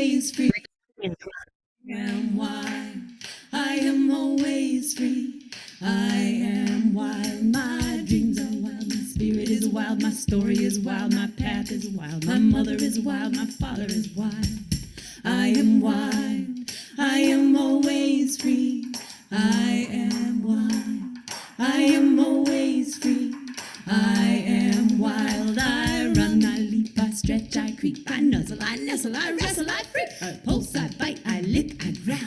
always free. I am wild. I am always free. I am wild. My dreams are wild. My spirit is wild. My story is wild. My path is wild. My mother is wild. My father is wild. I am wild. I am always free. I am wild. I am always free. I am wild. I run, I leap, I stretch, I creep, I nuzzle, I nestle, I wrestle, I freak, I pulse, I bite, I lick, I growl.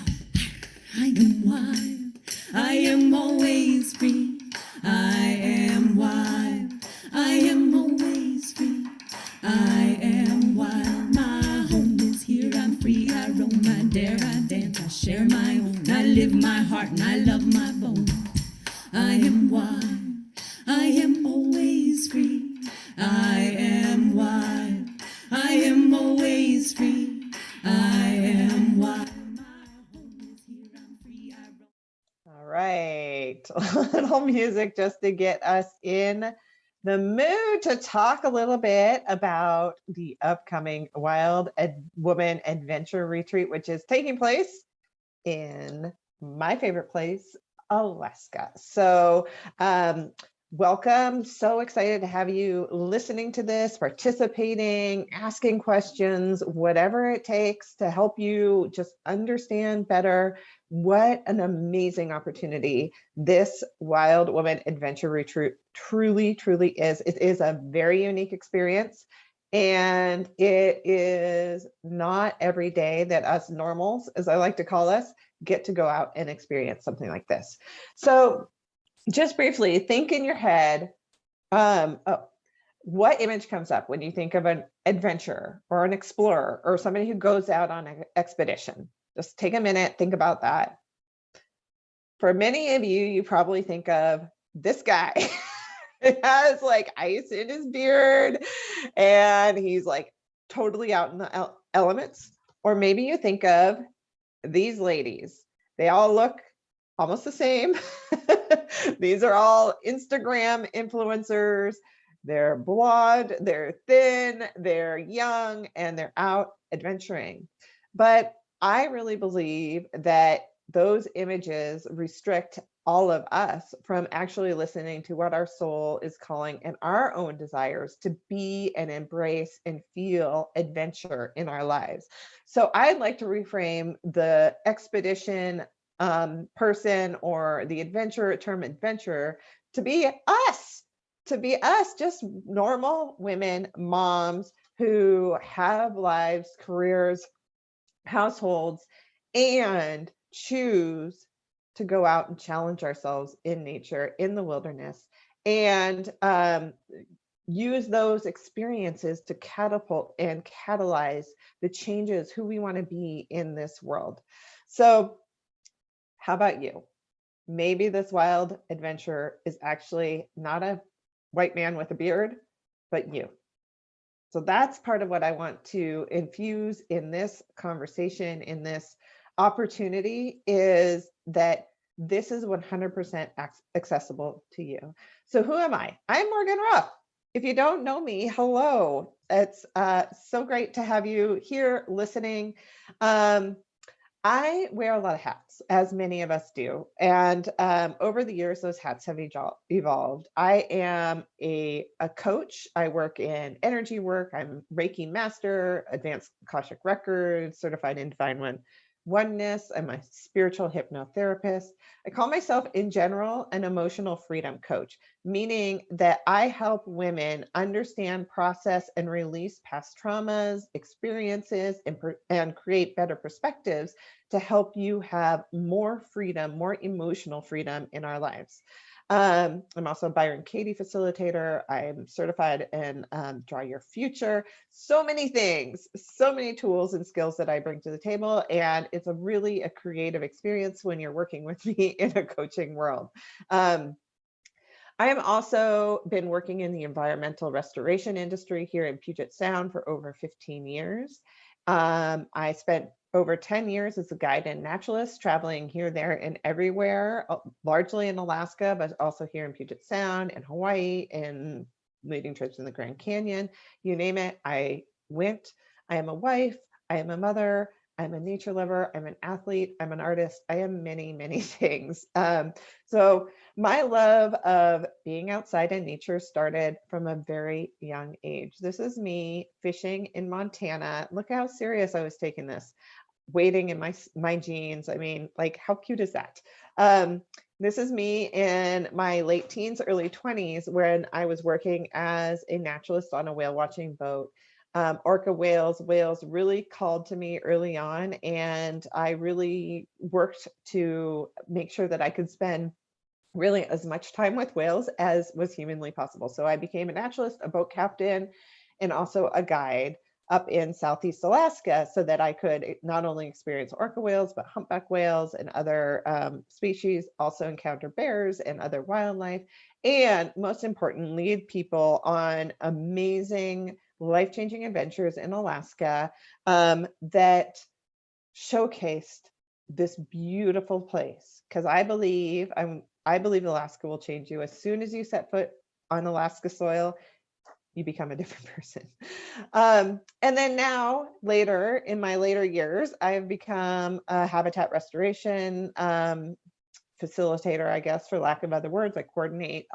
I am wild. I am always free. I am wild. I am always free. I am wild. My home is here. I'm free. I roam. I dare. I dance. I share my own. I live my heart and I love my bones. I am wild. I am always free. I am wild. I am always free. I am wild. All right, a little music just to get us in the mood to talk a little bit about the upcoming Wild Woman Adventure Retreat, which is taking place in my favorite place, Alaska. So welcome. So excited to have you listening to this, participating, asking questions, whatever it takes to help you just understand better what an amazing opportunity this Wild Woman Adventure Retreat truly is. It is a very unique experience. And it is not every day that us normals, as I like to call us, get to go out and experience something like this. So just briefly, think in your head, what image comes up when you think of an adventurer or an explorer or somebody who goes out on an expedition? Just take a minute, think about that. For many of you, you probably think of this guy. It has like ice in his beard and he's like totally out in the elements. Or maybe you think of these ladies. They all look almost the same. These are all Instagram influencers. They're blonde, they're thin, they're young, and they're out adventuring. But I really believe that those images restrict all of us from actually listening to what our soul is calling and our own desires to be and embrace and feel adventure in our lives. So I'd like to reframe the expedition person or the adventurer term adventurer to be us, just normal women, moms who have lives, careers, households, and choose to go out and challenge ourselves in nature, in the wilderness, and use those experiences to catapult and catalyze the changes who we want to be in this world. So how about you? Maybe this wild adventure is actually not a white man with a beard, but you. So that's part of what I want to infuse in this conversation, in this opportunity, is that this is 100% accessible to you. So who am I? I'm Morgan Ruff. If you don't know me, hello. It's so great to have you here listening. I wear a lot of hats, as many of us do. And over the years, those hats have evolved. I am a coach. I work in energy work. I'm Reiki master, advanced Akashic records, certified in divine oneness. I'm a spiritual hypnotherapist. I call myself, in general, an emotional freedom coach, meaning that I help women understand, process, and release past traumas, experiences, and create better perspectives to help you have more freedom, more emotional freedom in our lives. I'm also a Byron Katie facilitator. I'm certified in Draw Your Future. So many things, so many tools and skills that I bring to the table. And it's really a creative experience when you're working with me in a coaching world. I have also been working in the environmental restoration industry here in Puget Sound for over 15 years. I spent over 10 years as a guide and naturalist, traveling here, there, and everywhere, largely in Alaska, but also here in Puget Sound and Hawaii, and leading trips in the Grand Canyon. You name it, I went. I am a wife. I am a mother, I'm a nature lover, I'm an athlete, I'm an artist, I am many, many things. So my love of being outside in nature started from a very young age. This is me fishing in Montana. Look how serious I was taking this, wading in my jeans. I mean, like, how cute is that? This is me in my late teens, early 20s, when I was working as a naturalist on a whale watching boat. Orca whales really called to me early on, and I really worked to make sure that I could spend really as much time with whales as was humanly possible. So I became a naturalist, a boat captain, and also a guide up in Southeast Alaska so that I could not only experience orca whales, but humpback whales and other species, also encounter bears and other wildlife, and most importantly, lead people on amazing, life-changing adventures in Alaska that showcased this beautiful place. Because I believe Alaska will change you. As soon as you set foot on Alaska soil, you become a different person. And then now, later in my later years, I've become a habitat restoration facilitator, I guess, for lack of other words. I coordinate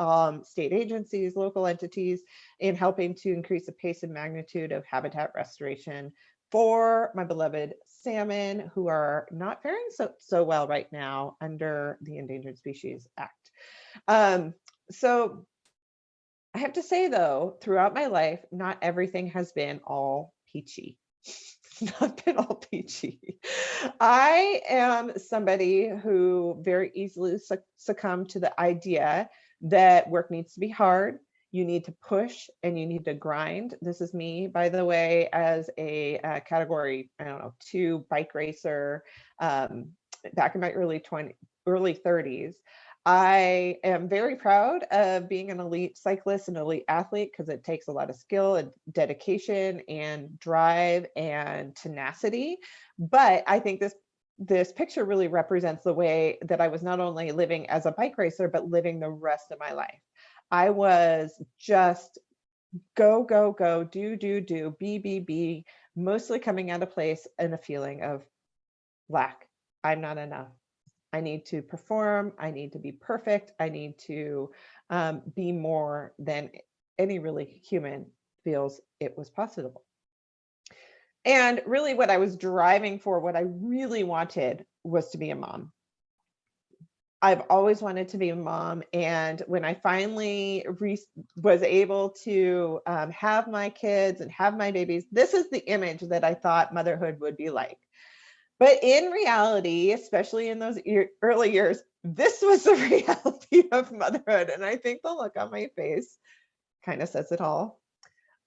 state agencies, local entities in helping to increase the pace and magnitude of habitat restoration for my beloved salmon, who are not faring so well right now under the Endangered Species Act. So I have to say, though, throughout my life, not everything has been all peachy. Not been all peachy. I am somebody who very easily succumbed to the idea that work needs to be hard. You need to push and you need to grind. This is me, by the way, as a category, I don't know, 2 bike racer back in my early 30s. I am very proud of being an elite cyclist and elite athlete because it takes a lot of skill and dedication and drive and tenacity. But I think this picture really represents the way that I was not only living as a bike racer, but living the rest of my life. I was just go, go, go, do, be, mostly coming out of place and a feeling of lack. I'm not enough. I need to perform. I need to be perfect. I need to be more than any really human feels it was possible. And really what I was driving for, what I really wanted was to be a mom. I've always wanted to be a mom. And when I finally was able to have my kids and have my babies, this is the image that I thought motherhood would be like. But in reality, especially in those early years, this was the reality of motherhood. And I think the look on my face kind of says it all.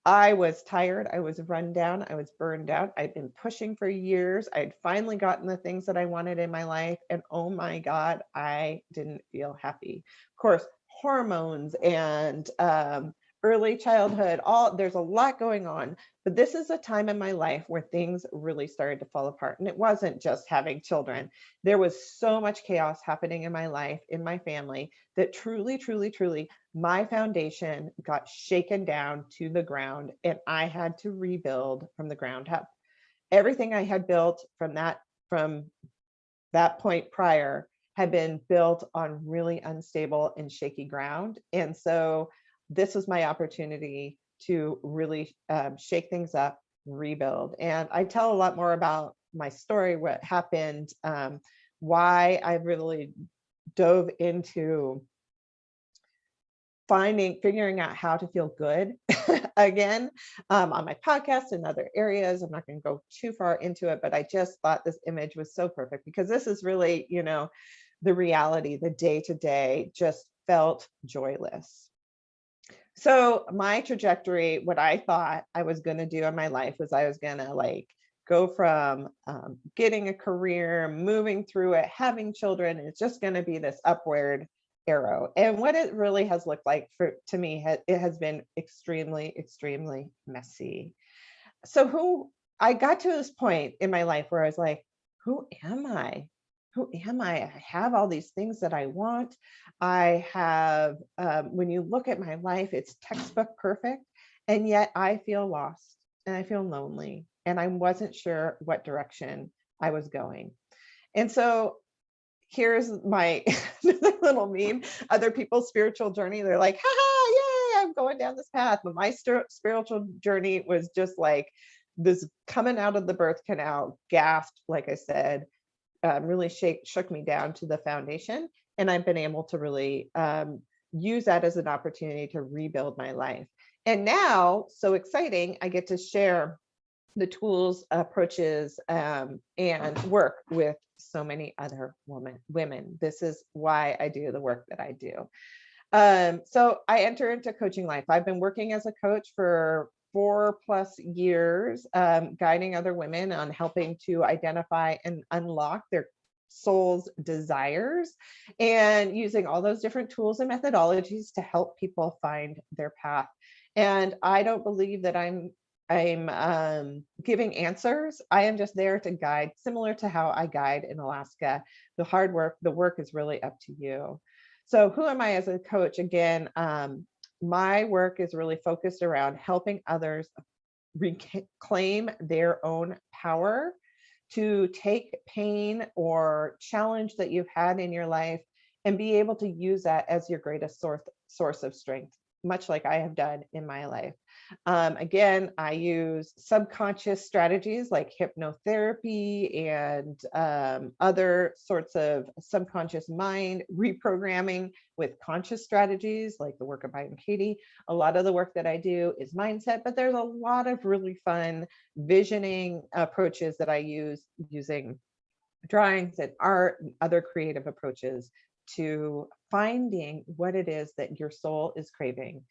I was tired. I was run down. I was burned out. I'd been pushing for years. I'd finally gotten the things that I wanted in my life. And oh my God, I didn't feel happy. Of course, hormones and early childhood, there's a lot going on. But this is a time in my life where things really started to fall apart. And it wasn't just having children. There was so much chaos happening in my life, in my family, that truly, truly, truly, my foundation got shaken down to the ground and I had to rebuild from the ground up. Everything I had built from that point prior had been built on really unstable and shaky ground. And so this was my opportunity to really shake things up, rebuild. And I tell a lot more about my story, what happened, why I really dove into figuring out how to feel good again on my podcast and other areas. I'm not going to go too far into it, but I just thought this image was so perfect because this is really, the reality, the day to day just felt joyless. So my trajectory, what I thought I was going to do in my life was I was going to go from getting a career, moving through it, having children. It's just going to be this upward arrow. And what it really has looked like to me, it has been extremely, extremely messy. So I got to this point in my life where I was like, who am I? Who am I? I have all these things that I want. I have, when you look at my life, it's textbook perfect. And yet I feel lost and I feel lonely and I wasn't sure what direction I was going. And so here's my little meme. Other people's spiritual journey, they're like, haha, yay, I'm going down this path. But my spiritual journey was just like this coming out of the birth canal, gasped, like I said, really shook me down to the foundation. And I've been able to really use that as an opportunity to rebuild my life. And now, so exciting, I get to share the tools, approaches, and work with so many other women. This is why I do the work that I do. So I enter into coaching life. I've been working as a coach for 4+ years, guiding other women on helping to identify and unlock their soul's desires, and using all those different tools and methodologies to help people find their path. And I don't believe that I'm giving answers. I am just there to guide, similar to how I guide in Alaska. The hard work, the work is really up to you. So who am I as a coach? Again, my work is really focused around helping others reclaim their own power to take pain or challenge that you've had in your life and be able to use that as your greatest source of strength, much like I have done in my life. Again, I use subconscious strategies like hypnotherapy and other sorts of subconscious mind reprogramming with conscious strategies like the work of Byron Katie. A lot of the work that I do is mindset, but there's a lot of really fun visioning approaches that I use using drawings and art and other creative approaches to finding what it is that your soul is craving.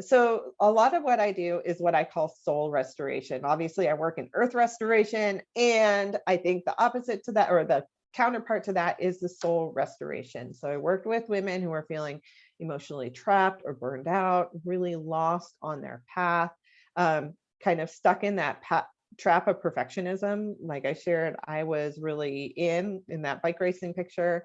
So a lot of what I do is what I call soul restoration. Obviously, I work in earth restoration, and I think the opposite to that, or the counterpart to that, is the soul restoration. So I worked with women who are feeling emotionally trapped or burned out, really lost on their path, kind of stuck in that trap of perfectionism. Like I shared, I was really in that bike racing picture.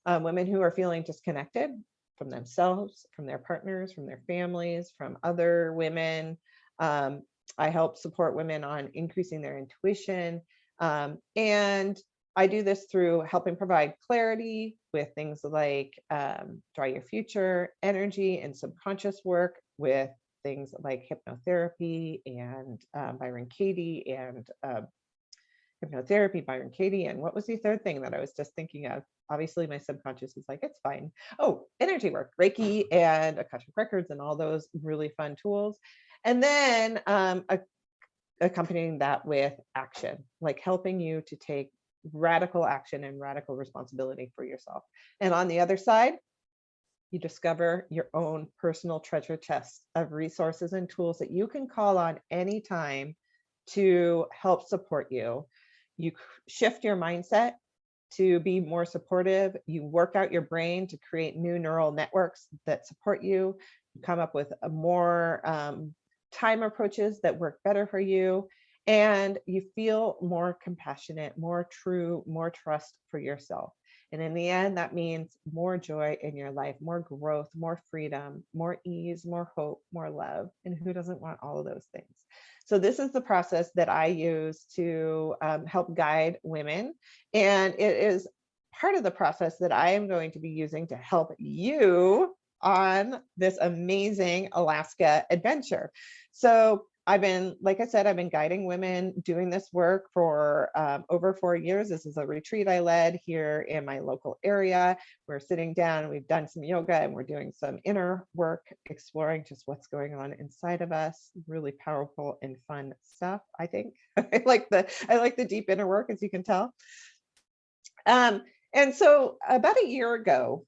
Women who are feeling disconnected from themselves, from their partners, from their families, from other women. I help support women on increasing their intuition. And I do this through helping provide clarity with things like Draw Your Future, energy, and subconscious work with things like hypnotherapy and Byron Katie and hypnotherapy, Byron Katie. And what was the third thing that I was just thinking of? Obviously, my subconscious is like, it's fine. Oh, energy work, Reiki and Akashic Records and all those really fun tools. And then accompanying that with action, like helping you to take radical action and radical responsibility for yourself. And on the other side, you discover your own personal treasure chest of resources and tools that you can call on anytime to help support you. You shift your mindset to be more supportive. You work out your brain to create new neural networks that support you. You come up with a more time approaches that work better for you. And you feel more compassionate, more true, more trust for yourself. And in the end, that means more joy in your life, more growth, more freedom, more ease, more hope, more love. And who doesn't want all of those things? So this is the process that I use to help guide women. And it is part of the process that I am going to be using to help you on this amazing Alaska adventure. So like I said, I've been guiding women doing this work for over 4 years. This is a retreat I led here in my local area. We're sitting down, we've done some yoga, and we're doing some inner work, exploring just what's going on inside of us. Really powerful and fun stuff, I think. I like the deep inner work, as you can tell. And so about a year ago,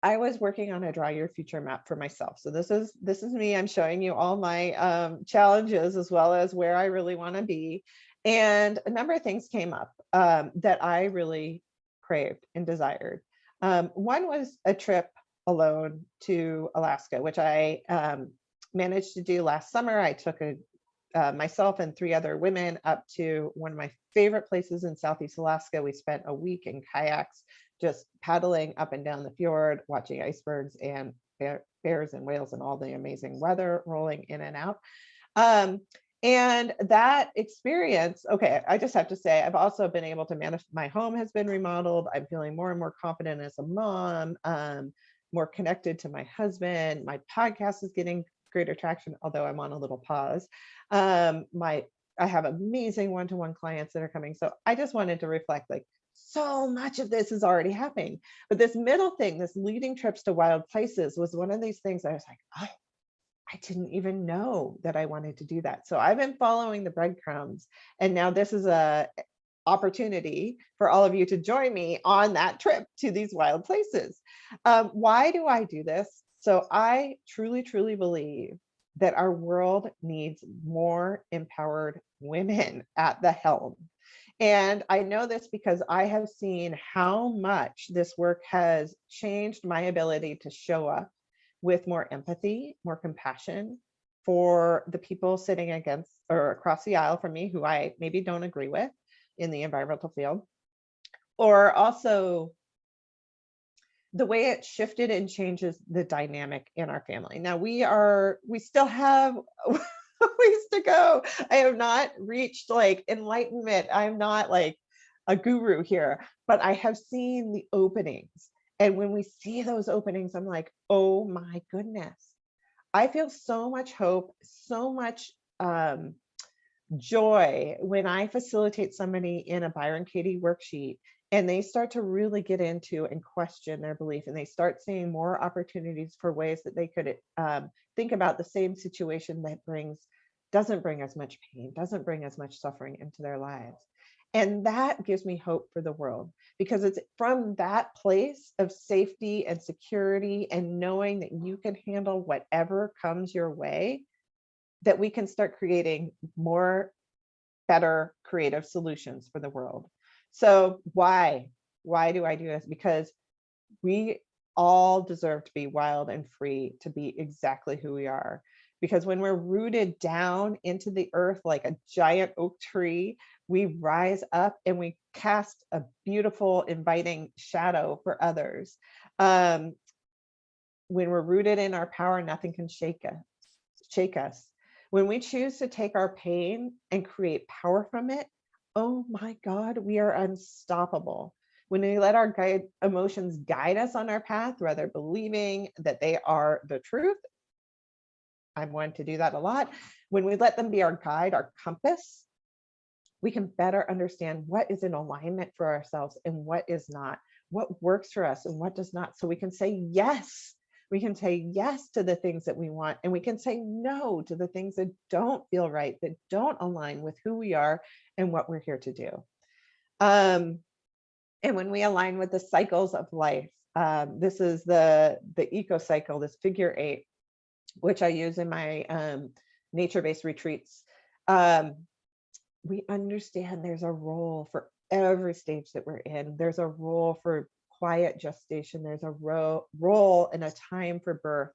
I was working on a Draw Your Future map for myself. So this is me. I'm showing you all my challenges as well as where I really want to be. And a number of things came up that I really craved and desired. One was a trip alone to Alaska, which I managed to do last summer. I took myself and 3 other women up to one of my favorite places in Southeast Alaska. We spent a week in kayaks, just paddling up and down the fjord, watching icebergs and bears and whales and all the amazing weather rolling in and out. And that experience, okay, I just have to say, I've also been able to manage, my home has been remodeled. I'm feeling more and more confident as a mom, more connected to my husband. My podcast is getting greater traction, although I'm on a little pause. My I have amazing one-to-one clients that are coming. So I just wanted to reflect, like, so much of this is already happening. But this middle thing, this leading trips to wild places, was one of these things I was like, oh, I didn't even know that I wanted to do that. So I've been following the breadcrumbs, and now this is a opportunity for all of you to join me on that trip to these wild places. Why do I do this? So I truly, truly believe that our world needs more empowered women at the helm. And I know this because I have seen how much this work has changed my ability to show up with more empathy, more compassion for the people sitting against or across the aisle from me who I maybe don't agree with in the environmental field, or also the way it shifted and changes the dynamic in our family. Now we still have a ways to go. I have not reached like enlightenment. I'm not like a guru here, but I have seen the openings. And when we see those openings, I'm like, oh my goodness. I feel so much hope, so much joy when I facilitate somebody in a Byron Katie worksheet and they start to really get into and question their belief, and they start seeing more opportunities for ways that they could think about the same situation that doesn't bring as much pain, doesn't bring as much suffering into their lives. And that gives me hope for the world, because it's from that place of safety and security and knowing that you can handle whatever comes your way that we can start creating more better creative solutions for the world. So why do I do this? Because we all deserve to be wild and free, to be exactly who we are. Because when we're rooted down into the earth like a giant oak tree, we rise up and we cast a beautiful, inviting shadow for others. When we're rooted in our power, nothing can shake us. When we choose to take our pain and create power from it, oh my God, we are unstoppable. When we let our emotions guide us on our path, rather believing that they are the truth, I'm one to do that a lot. When we let them be our guide, our compass, we can better understand what is in alignment for ourselves and what is not, what works for us and what does not. So we can say yes. We can say yes to the things that we want, and we can say no to the things that don't feel right, that don't align with who we are and what we're here to do. And when we align with the cycles of life, this is the eco cycle, this figure 8, which I use in my nature-based retreats. We understand there's a role for every stage that we're in. There's a role for quiet gestation. There's a role and a time for birth.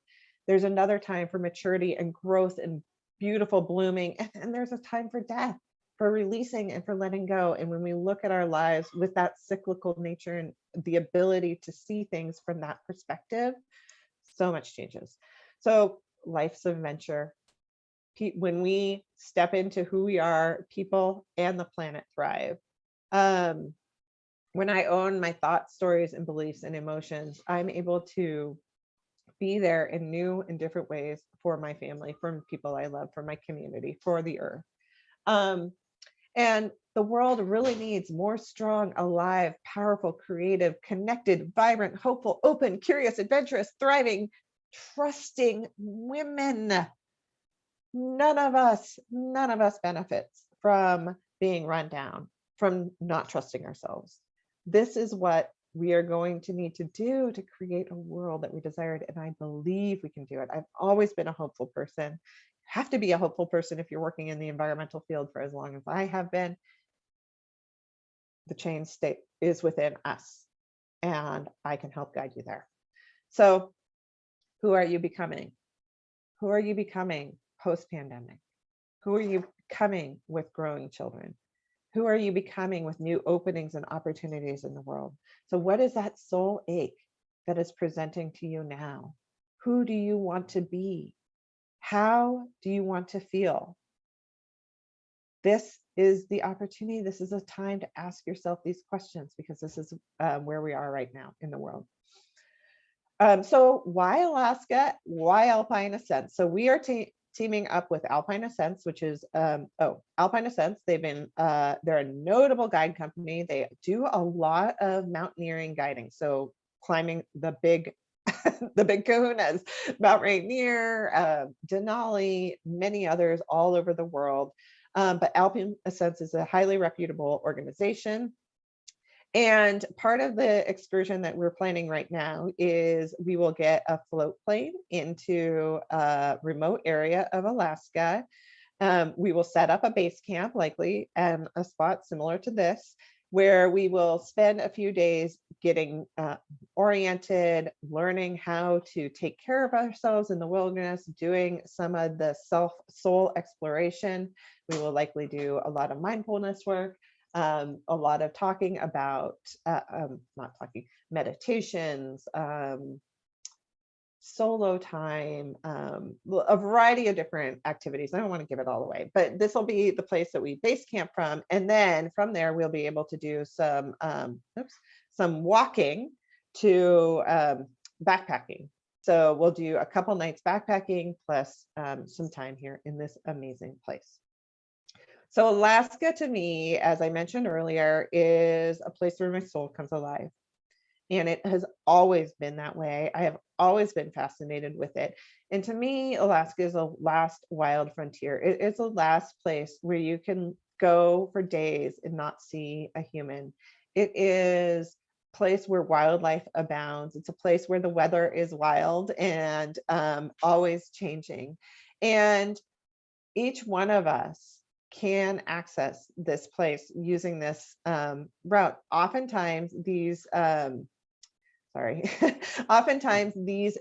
There's another time for maturity and growth and beautiful blooming. And there's a time for death, for releasing and for letting go. And when we look at our lives with that cyclical nature and the ability to see things from that perspective, so much changes. So life's adventure. When we step into who we are, people and the planet thrive. When I own my thoughts, stories, and beliefs and emotions, I'm able to be there in new and different ways for my family, for people I love, for my community, for the earth. And the world really needs more strong, alive, powerful, creative, connected, vibrant, hopeful, open, curious, adventurous, thriving, trusting women. None of us benefits from being run down, from not trusting ourselves. This is what we are going to need to do to create a world that we desired. And I believe we can do it. I've always been a hopeful person. You have to be a hopeful person if you're working in the environmental field for as long as I have been. The change state is within us, and I can help guide you there. So who are you becoming? Who are you becoming post-pandemic? Who are you becoming with growing children? Who are you becoming with new openings and opportunities in the world? So what is that soul ache that is presenting to you now? Who do you want to be? How do you want to feel? this is the opportunity. This is a time to ask yourself these questions, because this is where we are right now in the world. So why Alaska? Why Alpine Ascents? So we are teaming up with Alpine Ascents, which is Alpine Ascents. They're a notable guide company. They do a lot of mountaineering guiding, so climbing the big the big kahunas, Mount Rainier, Denali, many others all over the world. But Alpine Ascents is a highly reputable organization. And part of the excursion that we're planning right now is we will get a float plane into a remote area of Alaska. We will set up a base camp, likely, and a spot similar to this, where we will spend a few days getting oriented, learning how to take care of ourselves in the wilderness, doing some of the soul exploration. We will likely do a lot of mindfulness work, a lot of talking about, meditations, solo time, a variety of different activities. I don't want to give it all away, but this will be the place that we base camp from. And then from there, we'll be able to do some walking to backpacking. So we'll do a couple nights backpacking plus some time here in this amazing place. So Alaska, to me, as I mentioned earlier, is a place where my soul comes alive. And it has always been that way. I have always been fascinated with it. And to me, Alaska is a last wild frontier. It is a last place where you can go for days and not see a human. It is a place where wildlife abounds. It's a place where the weather is wild and always changing. And each one of us can access this place using this route. Oftentimes these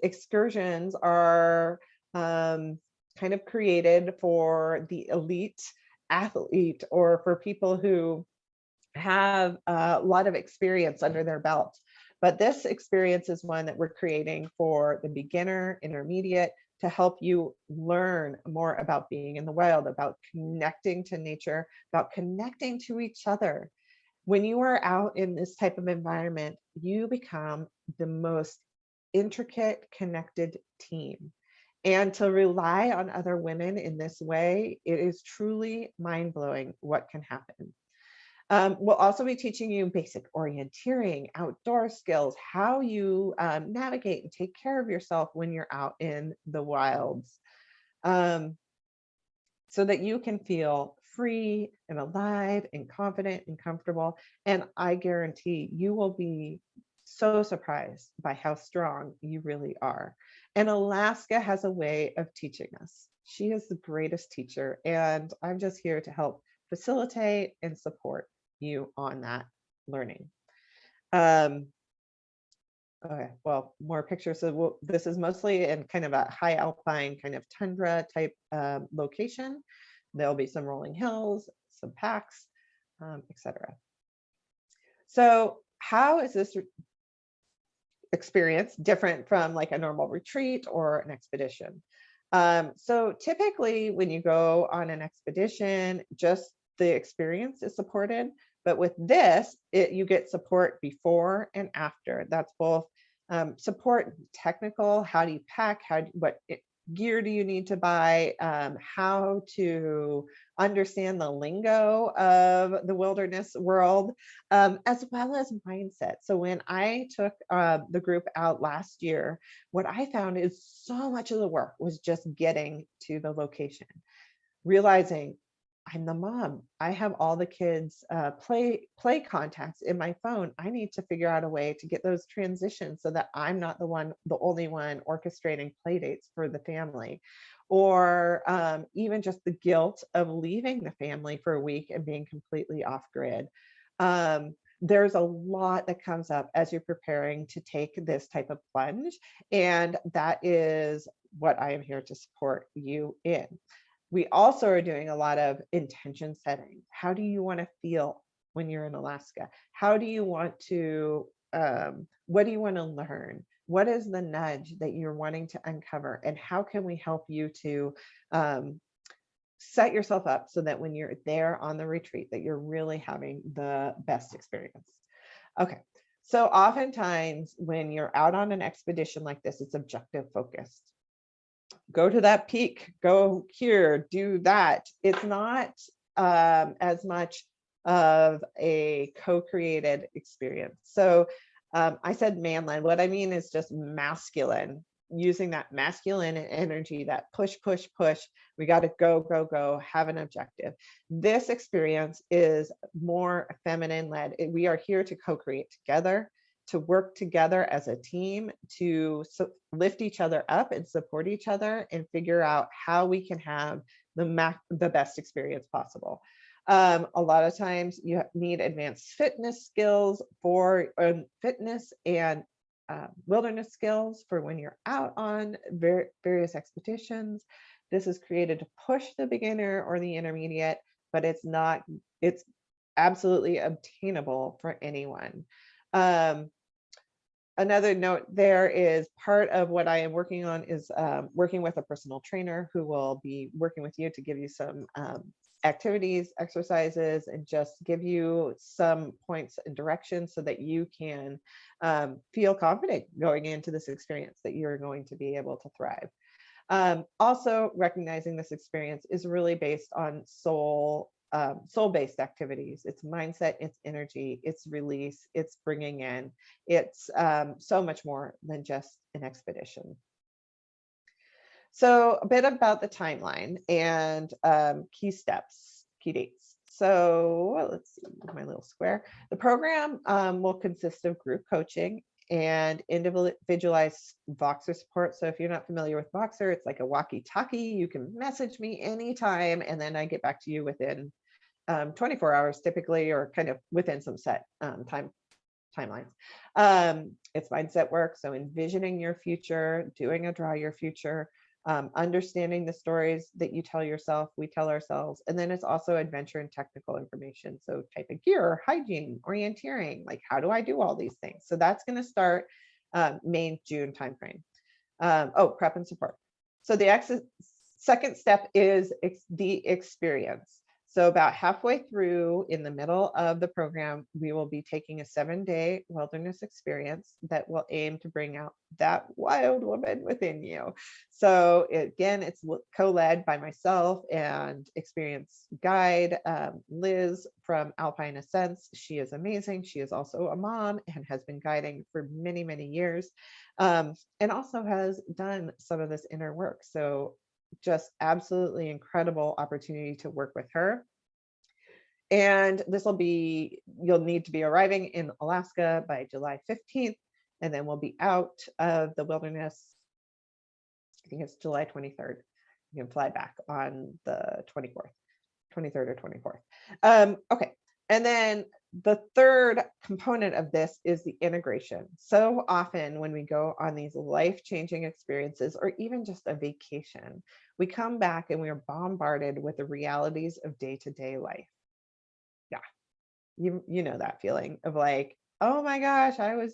excursions are kind of created for the elite athlete or for people who have a lot of experience under their belt. But this experience is one that we're creating for the beginner, intermediate, to help you learn more about being in the wild, about connecting to nature, about connecting to each other. When you are out in this type of environment, you become the most intricate, connected team. And to rely on other women in this way, it is truly mind-blowing what can happen. We'll also be teaching you basic orienteering, outdoor skills, how you navigate and take care of yourself when you're out in the wilds, so that you can feel free and alive and confident and comfortable. And I guarantee you will be so surprised by how strong you really are. And Alaska has a way of teaching us. She is the greatest teacher, and I'm just here to help facilitate and support you on that learning. Okay, well, more pictures. So this is mostly in kind of a high alpine kind of tundra type location. There'll be some rolling hills, some packs, etc. So how is this experience different from like a normal retreat or an expedition? So typically when you go on an expedition, just the experience is supported. But with this, you get support before and after. That's both support technical, how do you pack, what gear do you need to buy, how to understand the lingo of the wilderness world, as well as mindset. So when I took the group out last year, what I found is so much of the work was just getting to the location, realizing I'm the mom. I have all the kids' play contacts in my phone. I need to figure out a way to get those transitions so that I'm not the only one orchestrating play dates for the family, or even just the guilt of leaving the family for a week and being completely off grid. There's a lot that comes up as you're preparing to take this type of plunge, and that is what I am here to support you in. We also are doing a lot of intention setting. How do you want to feel when you're in Alaska? How do you want to, what do you want to learn? What is the nudge that you're wanting to uncover? And how can we help you to set yourself up so that when you're there on the retreat, that you're really having the best experience. Okay. So oftentimes when you're out on an expedition like this, it's objective focused. Go to that peak, go here, do that. It's not as much of a co-created experience. So I said manland. What I mean is just masculine, using that masculine energy, that push, push, push. We got to go, go, go, have an objective. This experience is more feminine led. We are here to co-create together, to work together as a team, to lift each other up and support each other and figure out how we can have the best experience possible. A lot of times you need advanced fitness skills for fitness and wilderness skills for when you're out on various expeditions. This is created to push the beginner or the intermediate, but it's absolutely obtainable for anyone. Another note there is part of what I am working on is working with a personal trainer who will be working with you to give you some activities, exercises, and just give you some points and directions so that you can feel confident going into this experience, that you're going to be able to thrive. Also recognizing this experience is really based on soul-based activities. It's mindset, it's energy, it's release, it's bringing in, it's so much more than just an expedition. So a bit about the timeline and key steps, key dates. So let's see, my little square. The program will consist of group coaching and individualized Voxer support. So if you're not familiar with Voxer, it's like a walkie-talkie. You can message me anytime, and then I get back to you within 24 hours typically, or kind of within some set timelines. It's mindset work. So envisioning your future, doing a draw your future, understanding the stories that you tell yourself, we tell ourselves. And then it's also adventure and technical information. So type of gear, hygiene, orienteering, like how do I do all these things? So that's going to start May, June timeframe. Prep and support. So the second step is the experience. So about halfway through, in the middle of the program, we will be taking a 7-day wilderness experience that will aim to bring out that wild woman within you. So again, it's co-led by myself and experienced guide, Liz from Alpine Ascents. She is amazing. She is also a mom and has been guiding for many, many years, and also has done some of this inner work. So just absolutely incredible opportunity to work with her. And you'll need to be arriving in Alaska by July 15th, and then we'll be out of the wilderness, I think it's July 23rd. You can fly back on the 23rd or 24th. Okay, and then the third component of this is the integration. So often when we go on these life-changing experiences, or even just a vacation, we come back and we are bombarded with the realities of day-to-day life. Yeah, you know that feeling of like, oh my gosh, I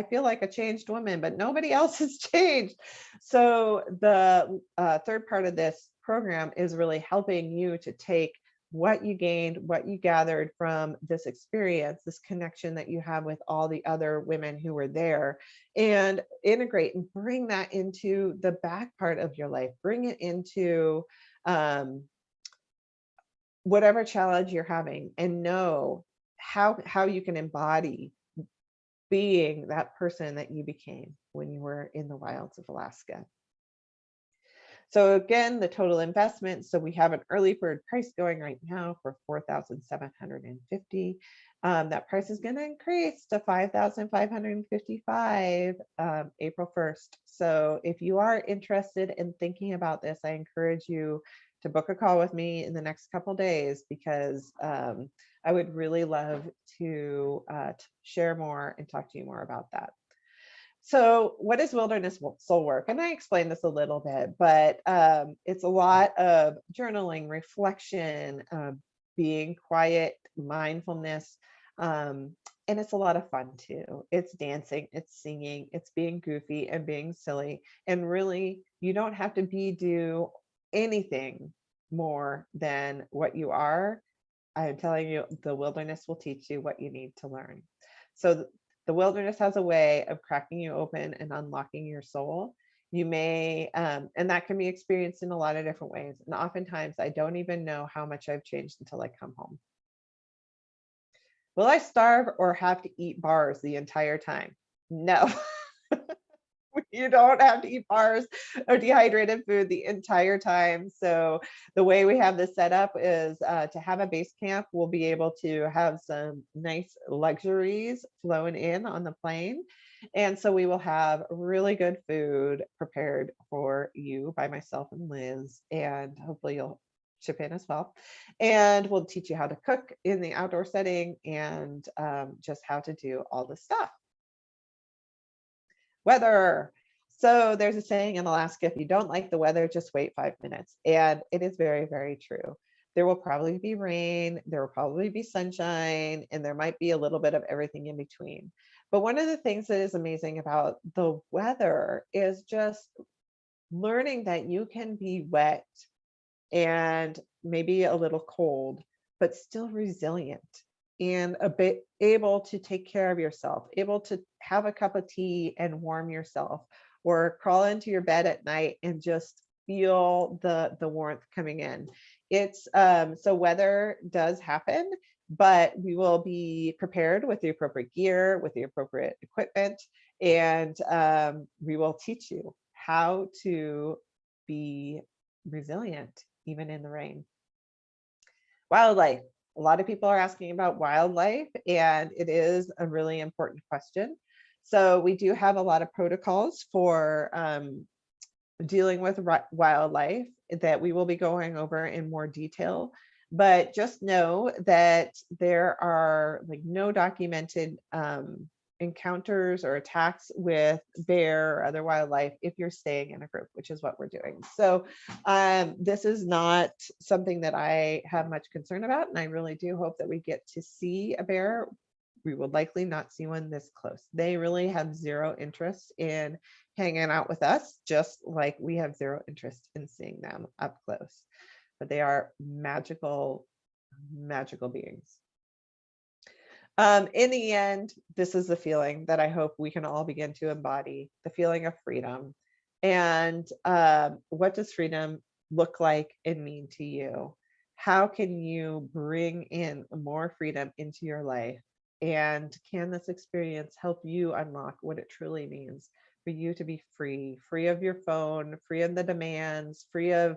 feel like a changed woman, but nobody else has changed. So the third part of this program is really helping you to take what you gained, what you gathered from this experience, this connection that you have with all the other women who were there, and integrate and bring that into the back part of your life. Bring it into whatever challenge you're having, and know how you can embody being that person that you became when you were in the wilds of Alaska. So again, the total investment. So we have an early bird price going right now for $4,750. That price is going to increase to $5,555 April 1st. So if you are interested in thinking about this, I encourage you to book a call with me in the next couple of days, because I would really love to share more and talk to you more about that. So what is wilderness soul work? And I explained this a little bit, but it's a lot of journaling, reflection, being quiet, mindfulness, and it's a lot of fun too. It's dancing, it's singing, it's being goofy and being silly. And really, you don't have to do anything more than what you are, I'm telling you, the wilderness will teach you what you need to learn. So the wilderness has a way of cracking you open and unlocking your soul. You may, and that can be experienced in a lot of different ways. And oftentimes I don't even know how much I've changed until I come home. Will I starve or have to eat bars the entire time? No. You don't have to eat bars or dehydrated food the entire time. So the way we have this set up is to have a base camp. We'll be able to have some nice luxuries flown in on the plane. And so we will have really good food prepared for you by myself and Liz. And hopefully you'll chip in as well. And we'll teach you how to cook in the outdoor setting and just how to do all the stuff. Weather. So there's a saying in Alaska, if you don't like the weather, just wait 5 minutes. And it is very, very true. There will probably be rain, there will probably be sunshine, and there might be a little bit of everything in between. But one of the things that is amazing about the weather is just learning that you can be wet and maybe a little cold, but still resilient and a bit able to take care of yourself, able to have a cup of tea and warm yourself, or crawl into your bed at night and just feel the warmth coming in. It's so weather does happen, but we will be prepared with the appropriate gear, with the appropriate equipment, and we will teach you how to be resilient even in the rain. Wildlife. A lot of people are asking about wildlife, and it is a really important question. So we do have a lot of protocols for dealing with wildlife that we will be going over in more detail. But just know that there are like no documented encounters or attacks with bear or other wildlife if you're staying in a group, which is what we're doing. So this is not something that I have much concern about, and I really do hope that we get to see a bear. We will likely not see one this close. They really have zero interest in hanging out with us, just like we have zero interest in seeing them up close. But they are magical, magical beings. In the end, this is the feeling that I hope we can all begin to embody, the feeling of freedom. And what does freedom look like and mean to you? How can you bring in more freedom into your life? And can this experience help you unlock what it truly means for you to be free, free of your phone, free of the demands, free of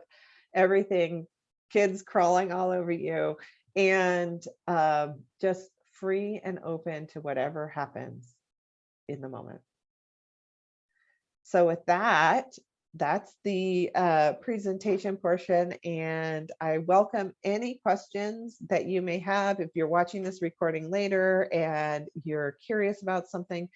everything, kids crawling all over you, and just free and open to whatever happens in the moment. So with that, that's the presentation portion, and I welcome any questions that you may have. If you're watching this recording later and you're curious about something,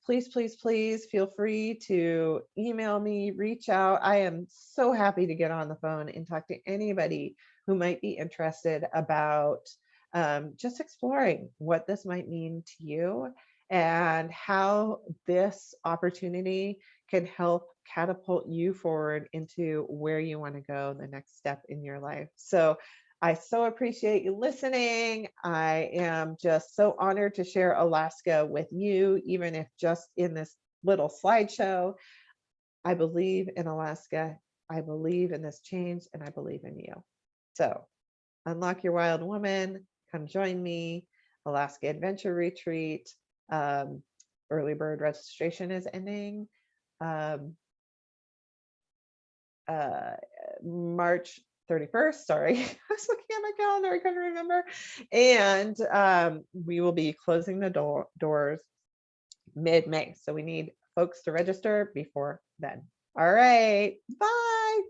please, please, please feel free to email me, reach out. I am so happy to get on the phone and talk to anybody who might be interested about just exploring what this might mean to you and how this opportunity can help catapult you forward into where you want to go, the next step in your life. So I so appreciate you listening. I am just so honored to share Alaska with you, even if just in this little slideshow. I believe in Alaska. I believe in this change, and I believe in you. So unlock your wild woman. Come join me. Alaska Adventure Retreat. Early bird registration is ending March 31st. Sorry, I was looking at my calendar, I couldn't remember. And we will be closing the doors mid-May. So we need folks to register before then. All right, bye.